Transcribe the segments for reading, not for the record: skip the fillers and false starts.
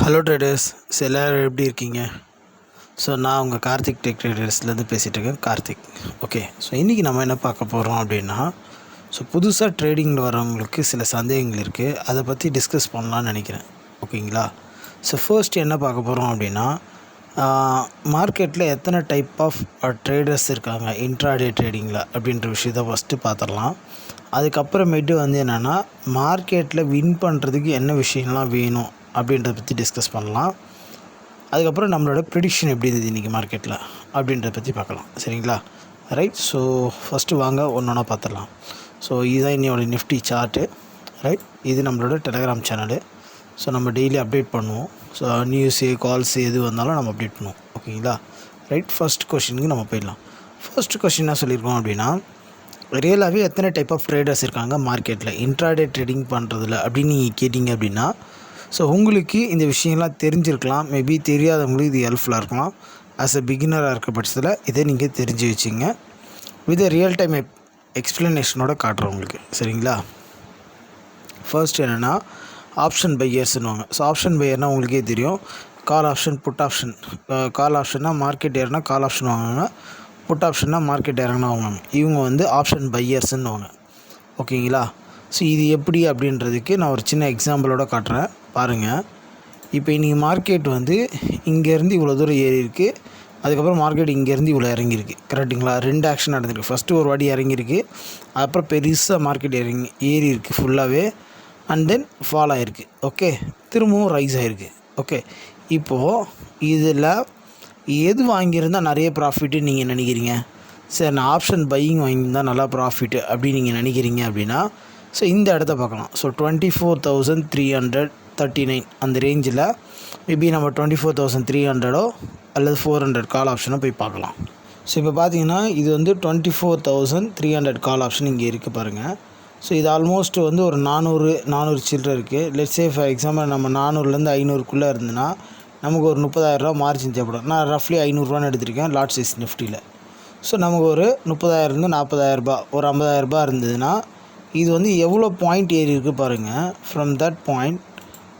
Hello traders, எல்லோரும் எப்படி இருக்கீங்க? ஸோ நான் உங்கள் கார்த்திக் டெக் ட்ரேடர்ஸ்லேருந்து பேசிகிட்ருக்கேன். கார்த்திக். ஓகே, ஸோ இன்றைக்கி நம்ம என்ன பார்க்க போகிறோம் அப்படின்னா, ஸோ புதுசாக ட்ரேடிங்கில் வரவங்களுக்கு சில சந்தேகங்கள் இருக்குது. அதை பற்றி டிஸ்கஸ் பண்ணலான்னு நினைக்கிறேன். ஓகேங்களா? ஸோ ஃபர்ஸ்ட் என்ன பார்க்க போகிறோம் அப்படின்னா, மார்க்கெட்டில் எத்தனை டைப் ஆஃப் ட்ரேடர்ஸ் இருக்காங்க இன்ட்ராடே ட்ரேடிங்கில் அப்படின்ற விஷயத்த ஃபஸ்ட்டு பார்த்துடலாம். அதுக்கப்புறமேட்டு என்னென்னா, மார்க்கெட்டில் வின் பண்ணுறதுக்கு என்ன விஷயம்லாம் வேணும் அப்படின்றத பற்றி டிஸ்கஸ் பண்ணலாம். அதுக்கப்புறம் நம்மளோட ப்ரிடிக்ஷன் எப்படி இருந்தது இன்றைக்கி மார்க்கெட்டில் அப்படின்றத பற்றி பார்க்கலாம். சரிங்களா? ரைட். ஸோ ஃபஸ்ட்டு வாங்க ஒன்று ஒன்றா பார்த்துடலாம். ஸோ இதுதான் என்னோடய நிஃப்டி சார்ட்டு. ரைட். இது நம்மளோட டெலகிராம் சேனலு. ஸோ நம்ம டெய்லி அப்டேட் பண்ணுவோம். ஸோ நியூஸு, கால்ஸு எது வந்தாலும் நம்ம அப்டேட் பண்ணுவோம். ஓகேங்களா? ரைட். ஃபஸ்ட் கொஷினுக்கு நம்ம போயிடலாம். ஃபர்ஸ்ட் கொஷின் என்ன சொல்லியிருக்கோம் அப்படின்னா, ரியலாகவே எத்தனை டைப் ஆஃப் ட்ரேடர்ஸ் இருக்காங்க மார்க்கெட்டில் இன்ட்ராடே ட்ரேடிங் பண்ணுறதுல அப்படின்னு நீங்கள் கேட்டிங்க அப்படின்னா, ஸோ உங்களுக்கு இந்த விஷயங்கள்லாம் தெரிஞ்சிருக்கலாம். மேபி தெரியாதவங்களுக்கு இது ஹெல்ப்ஃபுல்லாக இருக்கலாம். ஆஸ் எ பிகினராக இருக்க பட்சத்தில் இதை நீங்கள் தெரிஞ்சு வச்சிங்க. வித் ரியல் டைம் எக்ஸ்ப்ளனேஷனோட காட்டுறவங்களுக்கு. சரிங்களா? ஃபர்ஸ்ட் என்னென்னா, ஆப்ஷன் பையர்ஸ்னுவாங்க. ஸோ ஆப்ஷன் பையர்னால் உங்களுக்கே தெரியும். Call option, put option. Call ஆப்ஷன்னா மார்க்கெட் ஏறினா கால் ஆப்ஷன் வாங்குவாங்க. புட் ஆப்ஷன்னா மார்க்கெட் இறங்கினா வாங்குவாங்க. இவங்க ஆப்ஷன் பையர்ஸ்ன்னுவாங்க. ஓகேங்களா? ஸோ இது எப்படி அப்படின்றதுக்கு நான் ஒரு சின்ன எக்ஸாம்பிளோட காட்டுறேன். பாருங்கள். இப்போ இன்றைக்கி மார்க்கெட் இங்கேருந்து இவ்வளோ தூரம் ஏறி இருக்குது. அதுக்கப்புறம் மார்க்கெட் இங்கேருந்து இவ்வளோ இறங்கியிருக்கு. கரெக்டுங்களா? 2 ஆக்ஷன் நடந்திருக்கு. ஃபஸ்ட்டு ஒரு வாட்டி இறங்கியிருக்கு. அப்புறம் பெருசாக மார்க்கெட் ஏறி இருக்குது ஃபுல்லாகவே. அண்ட் தென் ஃபால் ஆகிருக்கு. ஓகே, திரும்பவும் ரைஸ் ஆகிருக்கு. ஓகே, இப்போது இதில் எது வாங்கியிருந்தால் நிறைய ப்ராஃபிட்டு நீங்கள் நினைக்கிறீங்க? சரி, நான் ஆப்ஷன் பையிங் வாங்கியிருந்தால் நல்லா ப்ராஃபிட்டு அப்படின்னு நீங்கள் நினைக்கிறீங்க அப்படின்னா, ஸோ இந்த இடத்த பார்க்கலாம். ஸோ 24,339 அந்த ரேஞ்சில் மேபி நம்ம 24,300 அல்லது 400 கால் ஆப்ஷனை போய் பார்க்கலாம். ஸோ இப்போ பார்த்தீங்கன்னா இது 24,300 கால் ஆப்ஷன் இங்கே இருக்குது பாருங்கள். ஸோ இது ஆல்மோஸ்ட் ஒரு 400 சில்லரை இருக்குது. லெட்ஸே ஃபார் எக்ஸாம்பிள் நம்ம 400லேருந்து 500க்குள்ளே இருந்ததுன்னா நமக்கு ஒரு 30,000 மார்ஜின் தேவைப்படும். நான் ரஃப்லி 500 எடுத்திருக்கேன் லாட் சைஸ் நிஃப்டியில். ஸோ நமக்கு ஒரு 30,000 40,000 ஒரு 50,000 இருந்ததுன்னா இது எவ்வளோ பாயிண்ட் ஏறி இருக்குது பாருங்கள். ஃப்ரம் தட் பாயிண்ட்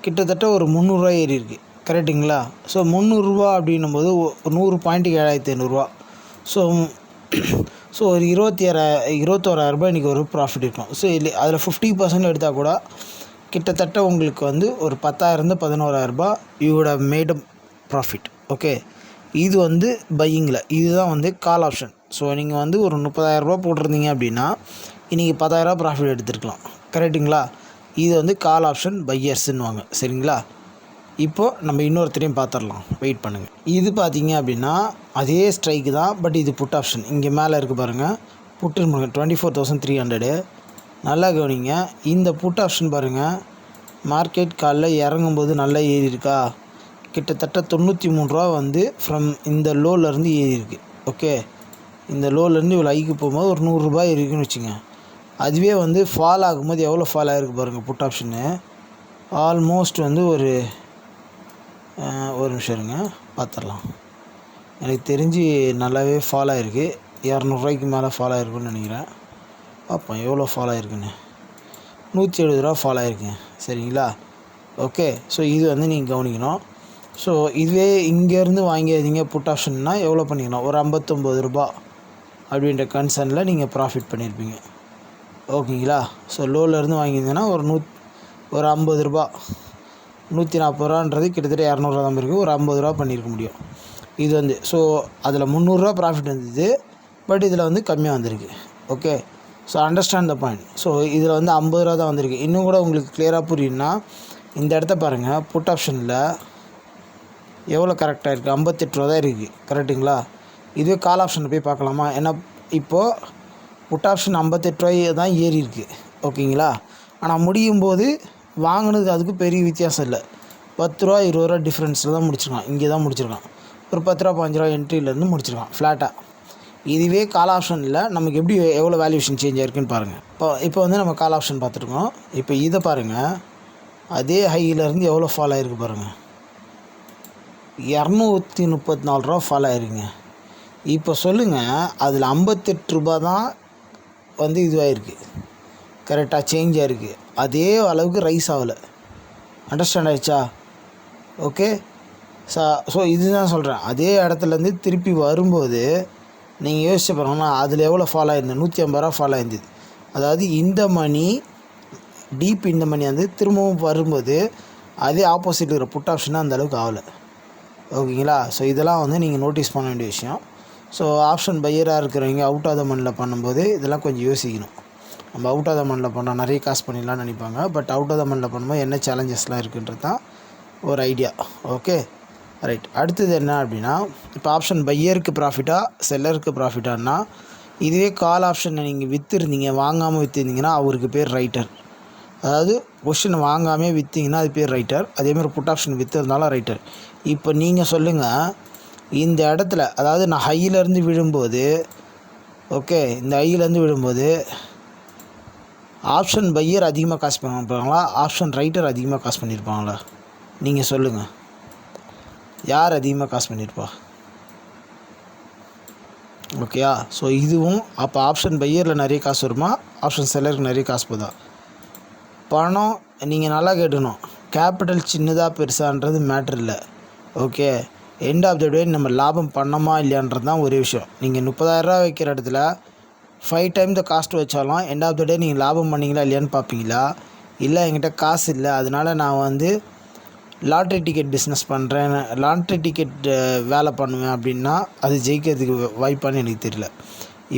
கிட்டத்தட்ட ஒரு 300 ஏறி இருக்குது. கரெக்டுங்களா? ஸோ 300 அப்படின்னும்போது 100 பாயிண்ட்டுக்கு 7,500. ஸோ ஒரு 21,000 இன்றைக்கி ஒரு ப்ராஃபிட் இருக்கும். ஸோ அதில் 50% எடுத்தால் கூட கிட்டத்தட்ட உங்களுக்கு ஒரு 10,000 11,000 you would have made a profit. Okay, இது பையிங்கில். இதுதான் கால் ஆப்ஷன். ஸோ நீங்கள் ஒரு 30,000 போட்டிருந்தீங்க அப்படின்னா இன்றைக்கி 10,000 ப்ராஃபிட் எடுத்துருக்கலாம். கரெக்டுங்களா? இது கால் ஆப்ஷன் பையர்ஸ்ன்னுவாங்க. சரிங்களா? இப்போது நம்ம இன்னொருத்தரையும் பார்த்துடலாம். வெயிட் பண்ணுங்கள். இது பார்த்தீங்க அப்படின்னா அதே ஸ்ட்ரைக்கு தான், பட் இது புட் ஆப்ஷன். இங்கே மேலே இருக்குது பாருங்கள், புட்டு 24,300. நல்லா கவனிங்க. இந்த புட் ஆப்ஷன் பாருங்கள், மார்க்கெட் காலைல இறங்கும்போது நல்லா ஏறி இருக்கா? கிட்டத்தட்ட 93 ஃப்ரம் இந்த லோலேருந்து ஏறி இருக்குது. ஓகே, இந்த லோலேருந்து இவ்வளோ ஐக்கு போகும்போது ஒரு 100 இருக்குன்னு வச்சுங்க. அதுவே ஃபால் ஆகும்போது எவ்வளோ ஃபால் ஆகிருக்கு பாருங்கள். புட் ஆப்ஷனு ஆல்மோஸ்ட் ஒரு நிமிஷம் இருங்க, பார்த்துடலாம். எனக்கு தெரிஞ்சு நல்லாவே ஃபால் ஆகிருக்கு. 200 மேலே ஃபால் ஆகிருக்குன்னு நினைக்கிறேன். பார்ப்போம் எவ்வளோ ஃபால் ஆகிருக்குன்னு. 170 ஃபால் ஆகிருக்குங்க. சரிங்களா? ஓகே, ஸோ இது நீங்கள் கவனிக்கணும். ஸோ இதுவே இங்கேருந்து வாங்கியிருந்தீங்க புட் ஆப்ஷன்னா எவ்வளோ பண்ணிக்கலாம்? ஒரு 59 அப்படின்ற கன்சர்னில் நீங்கள் ப்ராஃபிட் பண்ணியிருப்பீங்க. ஓகேங்களா? ஸோ லோலேருந்து வாங்கியிருந்தீங்கன்னா ஒரு 50 140 கிட்டத்தட்ட 200 தான் இருக்குது. ஒரு 50 பண்ணியிருக்க முடியும். இது ஸோ அதில் 300 ப்ராஃபிட் வந்தது, பட் இதில் கம்மியாக வந்திருக்கு. Okay, so understand the point. So இதில் 50 தான் வந்திருக்கு. இன்னும் கூட உங்களுக்கு கிளியராக புரியும்னா இந்த இடத்த பாருங்கள். புட் ஆப்ஷனில் எவ்வளோ கரெக்டாக இருக்குது? 58 தான் இருக்குது. கரெக்டுங்களா? இதுவே கால் ஆப்ஷனில் போய் பார்க்கலாமா? ஏன்னா இப்போது புட் ஆப்ஷன் 58 தான் ஏறி இருக்குது. ஓகேங்களா? ஆனால் முடியும் போது வாங்கினது அதுக்கு பெரிய வித்தியாசம் இல்லை. 10 20 டிஃப்ரென்ஸில் தான் முடிச்சிருக்கான். இங்கே தான் முடிச்சிருக்கான். ஒரு 10 15 என்ட்ரியிலேருந்து முடிச்சிருக்கான் ஃப்ளாட்டாக. இதுவே கால் ஆப்ஷனில் நமக்கு எப்படி எவ்வளோ வேல்யூஷன் சேஞ்ச் ஆகிருக்குன்னு பாருங்கள். இப்போ நம்ம கால் ஆப்ஷன் பார்த்துருக்கோம். இப்போ இதை பாருங்கள், அதே ஹையிலேருந்து எவ்வளோ ஃபால் ஆகிருக்கு பாருங்கள். 234 ஃபால் ஆகிருக்குங்க. இப்போ சொல்லுங்கள், அதில் 58 தான் இதுவாகிருக்கு. கரெக்டாக சேஞ்ச் ஆகிருக்கு. அதே அளவுக்கு ரைஸ் ஆகலை. அண்டர்ஸ்டாண்ட் ஆகிடுச்சா? ஓகே. ஸோ இதுதான் சொல்கிறேன். அதே இடத்துலேருந்து திருப்பி வரும்போது நீங்கள் யோசிச்சு பாருங்கன்னா அதில் எவ்வளோ ஃபால் ஆயிருந்தது, 150 ரூபா ஃபால் ஆயிருந்தது. அதாவது இந்த மணி டீப் இந்த மணி வந்து திரும்பவும் வரும்போது அதே ஆப்போசிட் இருக்கிற புட் ஆப்ஷனாக அந்தளவுக்கு ஆகலை. ஓகேங்களா? ஸோ இதெல்லாம் வந்து நீங்கள் நோட்டீஸ் பண்ண வேண்டிய விஷயம். ஸோ ஆப்ஷன் பையராக இருக்கிறவங்க அவுட் ஆஃப் த மணியில் பண்ணும்போது இதெல்லாம் கொஞ்சம் யோசிக்கணும். நம்ம அவுட் ஆஃப் த மணியில் பண்ணால் நிறைய காசு பண்ணிடலாம்னு நினைப்பாங்க. பட் அவுட் ஆஃப் த மணியில் பண்ணும்போது என்ன சேலஞ்சஸ்லாம் இருக்குன்றது தான் ஒரு ஐடியா. Okay right. அடுத்தது என்ன அப்படின்னா, இப்போ ஆப்ஷன் பையருக்கு ப்ராஃபிட்டா செல்லருக்கு ப்ராஃபிட்டானா, இதுவே கால் ஆப்ஷனை நீங்கள் விற்றுருந்தீங்க, வாங்காமல் விற்றுருந்தீங்கன்னா அவருக்கு பேர் ரைட்டர். அதாவது பொசிஷன் வாங்காமல் விற்றீங்கன்னா அது பேர் ரைட்டர். அதேமாதிரி புட் ஆப்ஷன் விற்றுருந்தாலும் ரைட்டர். இப்போ நீங்கள் சொல்லுங்கள், இந்த இடத்துல அதாவது நான் ஹையிலேருந்து விழும்போது, ஓகே, இந்த ஹையிலேருந்து விழும்போது ஆப்ஷன் பையர் அதிகமாக காசு பண்ணியிருப்பாங்களா, ஆப்ஷன் ரைட்டர் அதிகமாக காசு பண்ணியிருப்பாங்களா? நீங்கள் சொல்லுங்கள், யார் அதிகமாக காசு பண்ணியிருப்பா? ஓகேயா? ஸோ இதுவும் அப்போ ஆப்ஷன் பையரில் நிறைய காசு வருமா, ஆப்ஷன் செல்லருக்கு நிறைய காசு போதா? பணம் நீங்கள் நல்லா கேட்டுக்கணும். கேபிட்டல் சின்னதாக பெருசான்றது மேட்ரு இல்லை. ஓகே, எண்ட் ஆஃப் த டே நம்ம லாபம் பண்ணோமா இல்லையான்றது தான் ஒரே விஷயம். நீங்கள் 30,000 வைக்கிற இடத்துல 5 டைம் த காஸ்ட் வச்சாலும் எண்ட் ஆஃப் த டே நீங்கள் லாபம் பண்ணிங்களா இல்லையான்னு பார்ப்பீங்களா? இல்லை என்கிட்ட காசு இல்லை அதனால் நான் வந்து லாட்ரி டிக்கெட் பிஸ்னஸ் பண்ணுறேன், லாட்ரி டிக்கெட் வேலை பண்ணுவேன் அப்படின்னா அது ஜெயிக்கிறதுக்கு வாய்ப்பான்னு எனக்கு தெரியல.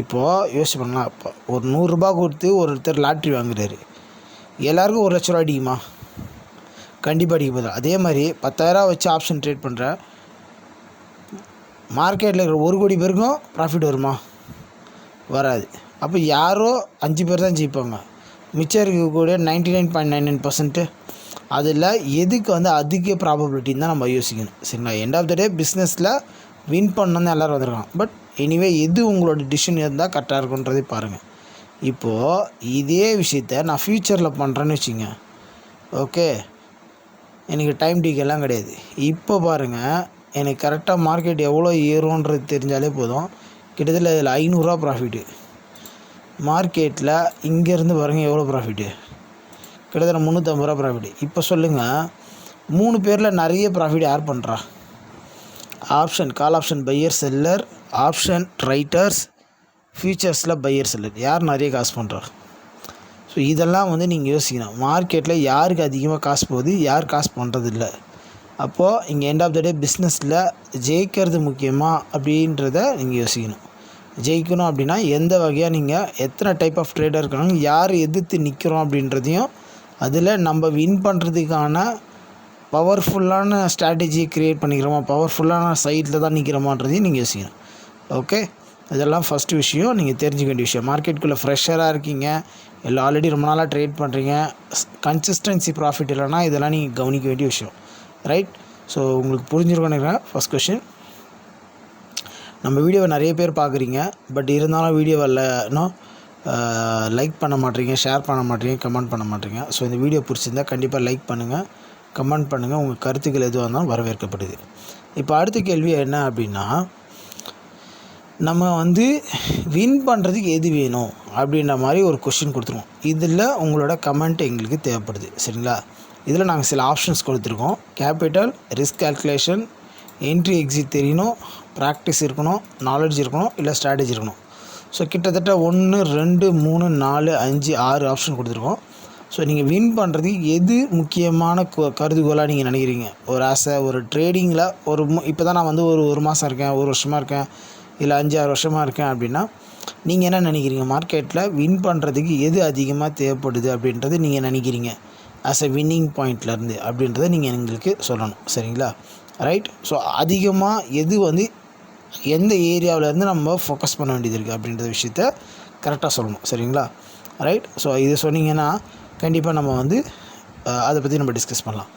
இப்போது யோசிச்சு பண்ணலாம். இப்போ ஒரு 100 ரூபா கொடுத்து ஒருத்தர் லாட்ரி வாங்குறாரு, எல்லாருக்கும் 1 லட்ச ரூபா அடிக்குமா? கண்டிப்பாக அடிக்க போதும். அதே மாதிரி 10,000 வச்சு ஆப்ஷன் ட்ரேட் பண்ணுற மார்க்கெட்டில் இருக்கிற 1 கோடி பேருக்கும் ப்ராஃபிட் வருமா? வராது. அப்போ யாரோ 5 பேர் தான் ஜெயிப்பாங்க. மிச்சம் இருக்கக்கூடிய 99.99% அதில் எதுக்கு வந்து அதிக ப்ராபபிலிட்டின்னு தான் நம்ம யோசிக்கணும். சரிங்களா? எண்ட் ஆஃப் த டே பிஸ்னஸில் வின் பண்ணணும் தான் எல்லோரும் வந்துருக்காங்க. பட் எனிவே எது உங்களோட டிசிஷன் இருந்தால் கரெக்டாக இருக்குன்றதை பாருங்கள். இப்போது இதே விஷயத்த நான் ஃப்யூச்சரில் பண்ணுறேன்னு வச்சுங்க. ஓகே, எனக்கு டைம் டிக்கெல்லாம் கிடையாது. இப்போ பாருங்கள், எனக்கு கரெக்டாக மார்க்கெட் எவ்வளோ ஏறும்ன்றது தெரிஞ்சாலே போதும். கிட்டத்தட்ட இதில் 500 ரூபா ப்ராஃபிட்டு. மார்க்கெட்டில் இங்கேருந்து பாருங்கள் எவ்வளோ ப்ராஃபிட்டு, கிட்டத்தட்ட 350 ரூபா ப்ராஃபிட்டு. இப்போ சொல்லுங்கள், 3 பேரில் நிறைய ப்ராஃபிட் யார் பண்ணுறா? Option call option buyer seller, option writers, ஃபியூச்சர்ஸில் பையர் செல்லர், யார் நிறைய காசு பண்ணுறா? ஸோ இதெல்லாம் வந்து நீங்கள் யோசிக்கணும். மார்க்கெட்டில் யாருக்கு அதிகமாக காசு போகுது, யார் காசு பண்ணுறதில்ல. அப்போது இங்கே எண்ட் ஆஃப் த டே பிஸ்னஸில் ஜெயிக்கிறது முக்கியமாக அப்படின்றத நீங்கள் யோசிக்கணும். ஜெயிக்கணும் அப்படின்னா எந்த வகையாக நீங்கள் எத்தனை டைப் ஆஃப் ட்ரேடர் இருக்காங்க, யார் எதிர்த்து நிற்கிறோம் அப்படின்றதையும், அதில் நம்ம வின் பண்ணுறதுக்கான பவர்ஃபுல்லான ஸ்ட்ராட்டஜியை க்ரியேட் பண்ணிக்கிறோமா, பவர்ஃபுல்லான சைட்டில் தான் நிற்கிறோமான்றதையும் நீங்கள் யோசிக்கணும். ஓகே, இதெல்லாம் ஃபஸ்ட்டு விஷயம் நீங்கள் தெரிஞ்சுக்க வேண்டிய விஷயம். மார்க்கெட்டுக்குள்ளே ஃப்ரெஷராக இருக்கீங்க, இல்லை ஆல்ரெடி ரொம்ப நாளாக ட்ரேட் பண்ணுறீங்க, கன்சிஸ்டன்சி ப்ராஃபிட் இல்லைனா இதெல்லாம் நீங்கள் கவனிக்க வேண்டிய விஷயம். ரைட்? ஸோ உங்களுக்கு புரிஞ்சிருக்கோன்னு நினைக்கிறேன். ஃபஸ்ட் கொஷின், நம்ம வீடியோவை நிறைய பேர் பார்க்குறீங்க, பட் இருந்தாலும் வீடியோவில் இன்னும் லைக் பண்ண மாட்டீங்க, ஷேர் பண்ண மாட்டீங்க, கமெண்ட் பண்ண மாட்டீங்க. ஸோ இந்த வீடியோ பிடிச்சிருந்தால் கண்டிப்பாக லைக் பண்ணுங்கள், கமெண்ட் பண்ணுங்கள், உங்கள் கருத்துக்கள் எதுவாக இருந்தாலும் வரவேற்கப்படுது. இப்போ அடுத்த கேள்வி என்ன அப்படின்னா, நம்ம வந்து வின் பண்ணுறதுக்கு எது வேணும் அப்படின்ற மாதிரி ஒரு கொஷின் கொடுத்துருவோம். இதில் உங்களோட கமெண்ட் எங்களுக்கு தேவைப்படுது. சரிங்களா? இதில் நாங்கள் சில ஆப்ஷன்ஸ் கொடுத்துருக்கோம். Capital, risk calculation, entry exit தெரியணும், ப்ராக்டிஸ் இருக்கணும், நாலேஜ் இருக்கணும், இல்லை ஸ்ட்ராட்டஜி இருக்கணும். ஸோ கிட்டத்தட்ட 1 2 3 4 5 6 ஆப்ஷன் கொடுத்துருக்கோம். ஸோ நீங்கள் வின் பண்ணுறதுக்கு எது முக்கியமான கருதுகோளாக நீங்கள் நினைக்கிறீங்க? ஒரு ஆசை, ஒரு ட்ரேடிங்கில் இப்போ தான் நான் வந்து ஒரு மாதம் இருக்கேன், 1 வருஷமாக இருக்கேன், இல்லை 5-6 வருஷமாக இருக்கேன் அப்படின்னா நீங்கள் என்ன நினைக்கிறீங்க? மார்க்கெட்டில் வின் பண்ணுறதுக்கு எது அதிகமாக தேவைப்படுது அப்படின்றது நீங்கள் நினைக்கிறீங்க ஆஸ் எ வின்னிங் பாயிண்ட்லேருந்து அப்படின்றத நீங்கள் எங்களுக்கு சொல்லணும். சரிங்களா? ரைட்? ஸோ அதிகமாக எது வந்து எந்த ஏரியாவிலேருந்து நம்ம ஃபோக்கஸ் பண்ண வேண்டியது இருக்குது அப்படின்ற விஷயத்த கரெக்டாக சொல்லணும். சரிங்களா? ரைட்? ஸோ இது சொன்னீங்கன்னா கண்டிப்பாக நம்ம வந்து அதை பற்றி நம்ம டிஸ்கஸ் பண்ணலாம்.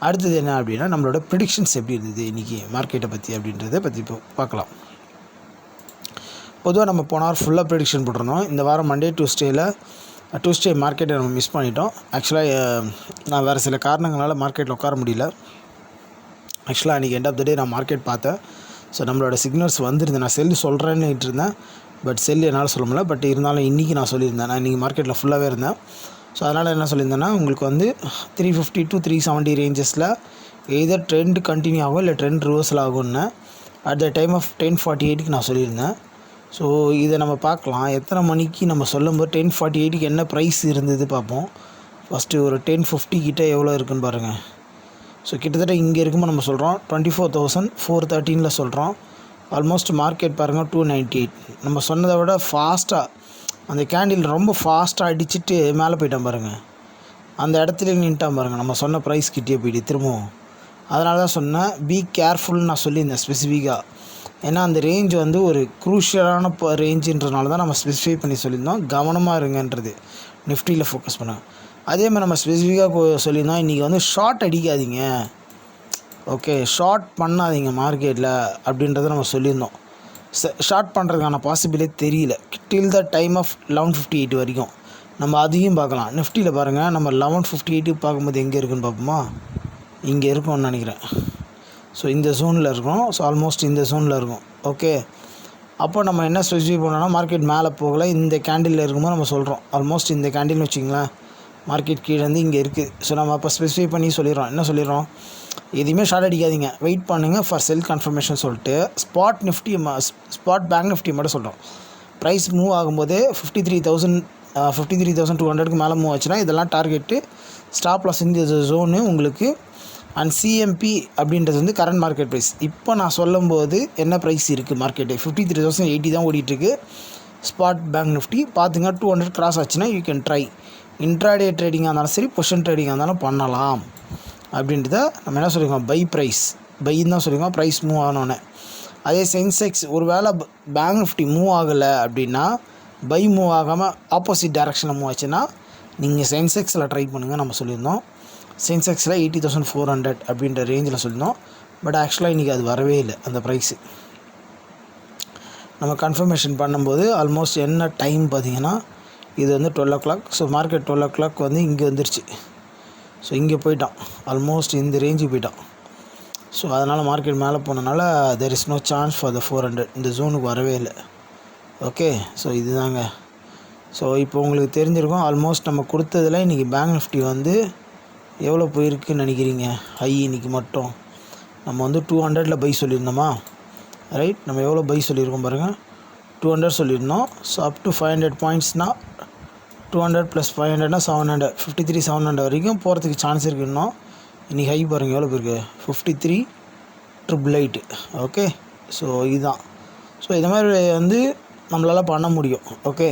அடுத்தது என்ன அப்படின்னா, நம்மளோட ப்ரிடிக்ஷன்ஸ் எப்படி இருந்தது இன்றைக்கி மார்க்கெட்டை பற்றி அப்படின்றத பற்றி இப்போ பார்க்கலாம். பொதுவாக நம்ம போன வாரம் ஃபுல்லாக ப்ரெடிக்ஷன் போட்டிருந்தோம். இந்த வாரம் மண்டே டியூஸ்டே மார்க்கெட்டை நம்ம மிஸ் பண்ணிட்டோம். ஆக்சுவலாக நான் வேறு சில காரணங்களால் மார்க்கெட்டில் உட்கார முடியல. ஆக்சுவலாக அன்றைக்கி எண்ட் ஆஃப் த டே நான் மார்க்கெட் பார்த்தேன். ஸோ நம்மளோட சிக்னல்ஸ் வந்துருந்தேன். நான் செல் சொல்கிறேன்னு இருந்தேன், பட் செல் என்னால் சொல்ல முடியல. பட் இருந்தாலும் இன்றைக்கி நான் சொல்லியிருந்தேன், நான் இன்றைக்கி மார்க்கெட்டில் ஃபுல்லாகவே இருந்தேன். ஸோ அதனால் என்ன சொல்லியிருந்தேன்னா, உங்களுக்கு வந்து 350 to 370 ரேஞ்சஸில் எய்தர் ட்ரெண்ட் கண்டினியூ ஆகும் இல்லை ட்ரெண்ட் ரிவர்சல் ஆகும்னு அட் த டைம் ஆஃப் 10:48 நான் சொல்லியிருந்தேன். ஸோ இதை நம்ம பார்க்கலாம். எத்தனை மணிக்கு நம்ம சொல்லும்போது 10:48 என்ன ப்ரைஸ் இருந்தது பார்ப்போம். ஃபஸ்ட்டு ஒரு 10:50 கிட்டே எவ்வளோ இருக்குதுன்னு பாருங்கள். ஸோ கிட்டத்தட்ட இங்கே இருக்கும்போது நம்ம சொல்கிறோம் 24,413 சொல்கிறோம். ஆல்மோஸ்ட் மார்க்கெட் பாருங்கள் 298. நம்ம சொன்னதை விட ஃபாஸ்ட்டாக அந்த கேண்டில் ரொம்ப ஃபாஸ்ட்டாக அடிச்சுட்டு மேலே போயிட்டான் பாருங்கள். அந்த இடத்துல நின்ட்டான் பாருங்கள். நம்ம சொன்ன ப்ரைஸ் கிட்டே போயிட்டு திரும்பவும். அதனால தான் சொன்னேன் பி கேர்ஃபுல்னு நான் சொல்லியிருந்தேன் ஸ்பெசிஃபிக்காக. ஏன்னா அந்த ரேஞ்ச் வந்து ஒரு க்ரூஷியலான ரேஞ்சுன்றனால தான் நம்ம ஸ்பெசிஃபை பண்ணி சொல்லியிருந்தோம் கவனமாக இருங்கன்றது. நிஃப்டியில் ஃபோக்கஸ் பண்ணேன். அதே மாதிரி நம்ம ஸ்பெசிஃபிக்காக சொல்லியிருந்தோம் இன்றைக்கி வந்து ஷார்ட் அடிக்காதீங்க, ஓகே, ஷார்ட் பண்ணாதீங்க மார்க்கெட்டில் அப்படின்றத நம்ம சொல்லியிருந்தோம். ஷார்ட் பண்ணுறதுக்கான பாசிபிலிட்டி தெரியல டில் த டைம் ஆஃப் 11:58 வரைக்கும். நம்ம அதையும் பார்க்கலாம். நிஃப்டியில் பாருங்கள், நம்ம 11:58 பார்க்கும்போது எங்கே இருக்குதுன்னு பார்ப்போமா? இங்கே இருக்கும்னு நினைக்கிறேன். ஸோ இந்த ஜோனில் இருக்கும். ஸோ ஆல்மோஸ்ட் இந்த ஜோனில் இருக்கும். ஓகே, அப்போ நம்ம என்ன ஸ்பெசிஃபை பண்ணோன்னா மார்க்கெட் மேலே போகலை, இந்த கேண்டிலில் இருக்கும்போது நம்ம சொல்கிறோம் ஆல்மோஸ்ட் இந்த கேண்டில்னு வச்சிங்களேன், மார்க்கெட் கீழே வந்து இங்கே இருக்குது. ஸோ நம்ம அப்போ ஸ்பெசிஃபை பண்ணி சொல்லிடுறோம். என்ன சொல்லிடுறோம்? எதுவுமே ஷார்ட் அடிக்காதீங்க, வெயிட் பண்ணுங்கள் ஃபார் செல் கன்ஃபர்மேஷன் சொல்லிட்டு ஸ்பாட் பேங்க் நிஃப்டி மட்டும் சொல்கிறோம். ப்ரைஸ் மூவ் ஆகும்போது 53,200க்கு மேலே மூவ் ஆச்சுன்னா இதெல்லாம் டார்கெட்டு, ஸ்டாப் லாஸ் இந்த ஜோனு உங்களுக்கு. அண்ட் சிஎம்பி அப்படின்றது வந்து கரண்ட் மார்க்கெட் ப்ரைஸ். இப்போ நான் சொல்லும்போது என்ன ப்ரைஸ் இருக்குது மார்க்கெட்டு 53,080 தான் ஓடிட்டுருக்கு. ஸ்பாட் பேங்க் நிஃப்டி பார்த்துங்க 200 கிராஸ் ஆச்சுன்னா யூ கேன் ட்ரை. இன்ட்ராடே ட்ரேடிங்காக இருந்தாலும் சரி, பொசிஷன் ட்ரேடிங்காக இருந்தாலும் பண்ணலாம் அப்படின்றத நம்ம என்ன சொல்லியிருக்கோம், பை ப்ரைஸ் பைன்னு தான் சொல்லியிருக்கோம் ப்ரைஸ் மூவ் ஆனோடனே. அதே சென்செக்ஸ் ஒரு வேளை பேங்க் நிஃப்டி மூவ் ஆகலை அப்படின்னா, பை மூவ் ஆகாமல் ஆப்போசிட் டைரெக்ஷனில் மூவ் ஆச்சுன்னா நீங்கள் சென்செக்ஸில் ட்ரை பண்ணுங்கள் நம்ம சொல்லியிருந்தோம். சென்செக்ஸில் 80,400 அப்படின்ற ரேஞ்சில் சொல்லியிருந்தோம். பட் ஆக்சுவலாக இன்றைக்கி அது வரவே இல்லை அந்த ப்ரைஸு. நம்ம கன்ஃபர்மேஷன் பண்ணும்போது ஆல்மோஸ்ட் என்ன டைம் பார்த்திங்கன்னா இது வந்து 12 o'clock. ஸோ மார்க்கெட் 12 o'clock வந்து இங்கே வந்துருச்சு. ஸோ இங்கே போயிட்டான், ஆல்மோஸ்ட் இந்த ரேஞ்சுக்கு போயிட்டான். ஸோ அதனால் மார்க்கெட் மேலே போனனால there is no chance for the 400. இந்த ஜோனுக்கு வரவே இல்லை. ஓகே, ஸோ இதுதாங்க. ஸோ இப்போ உங்களுக்கு தெரிஞ்சிருக்கும் ஆல்மோஸ்ட் நம்ம கொடுத்ததில் இன்றைக்கி பேங்க் நிஃப்டி வந்து எவ்வளோ போயிருக்குன்னு நினைக்கிறீங்க? ஹை இன்றைக்கி மட்டும் நம்ம வந்து 200 பை சொல்லியிருந்தோமா, ரைட்? நம்ம எவ்வளோ பை சொல்லியிருக்கோம் பாருங்கள், 200 சொல்லியிருந்தோம். ஸோ அப் டு 500 பாயிண்ட்ஸ்னால் 200 + 500 700, 53,700 வரைக்கும் போகிறதுக்கு சான்ஸ் இருக்குது இன்னும். இன்றைக்கி ஹை பாருங்கள் எவ்வளோ பேருக்கு, 53,888. ஓகே, ஸோ இதுதான். ஸோ இது மாதிரி வந்து நம்மளால் பண்ண முடியும். ஓகே,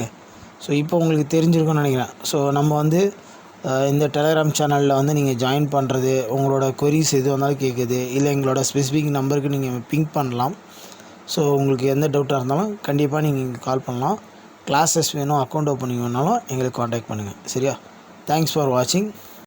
ஸோ இப்போ உங்களுக்கு தெரிஞ்சிருக்கும்னு நினைக்கிறேன். ஸோ நம்ம வந்து இந்த டெலகிராம் சேனலில் வந்து நீங்கள் ஜாயின் பண்ணுறது, உங்களோட கொரிஸ் எது வந்தாலும் கேட்குது, இல்லை எங்களோட ஸ்பெசிஃபிக் நம்பருக்கு நீங்கள் பிங்க் பண்ணலாம். ஸோ உங்களுக்கு எந்த டவுட்டாக இருந்தாலும் கண்டிப்பாக நீங்கள் இங்கே கால் பண்ணலாம். கிளாஸஸ் வேணும், அக்கௌண்ட் ஓப்பனிங் வேணாலும் எங்களுக்கு காண்டாக்ட் பண்ணுங்கள். சரியா? தேங்க்ஸ் ஃபார் வாட்சிங்.